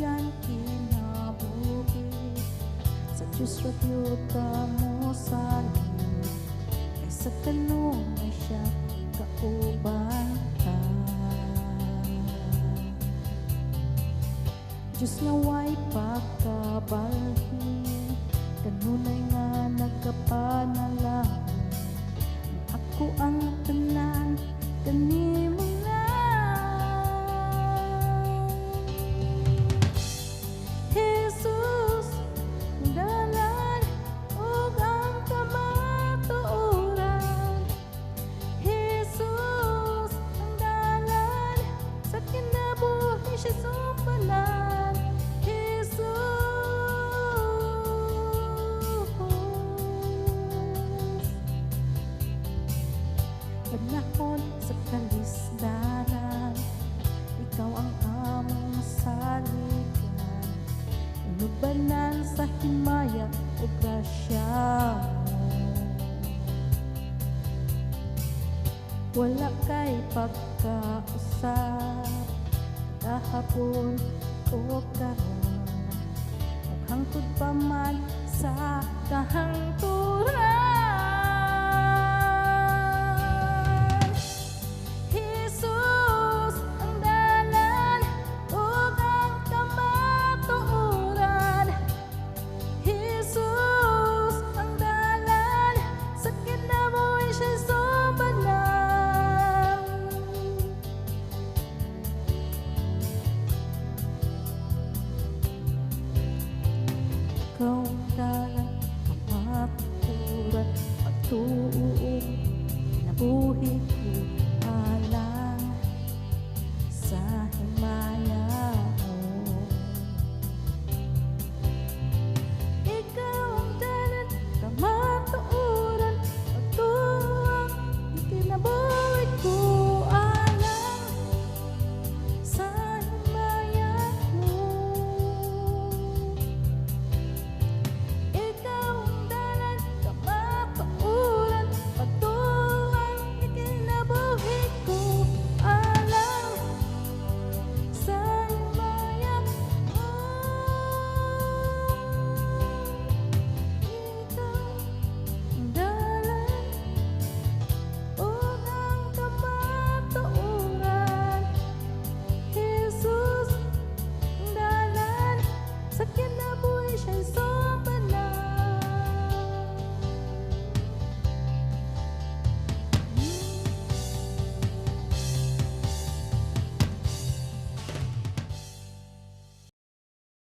yan kinabuhi sa Diyos rabyuta mo salim ay sa tanong ay siya kauban ka. Diyos nga way pagkabalhin kanunay nga nagkapanalangin ako ang tanan kanimo na. Jesus dalan ug ang kamatuoran. Jesus ang dalan sa kinabuhi siya sumpanan. Panahon sa kalisdanan, ikaw ang among saligan, inubanan sa himaya o grasya mo. Wala kay pagkausap kahapon o karon, hangtod pa man sa kahangturan.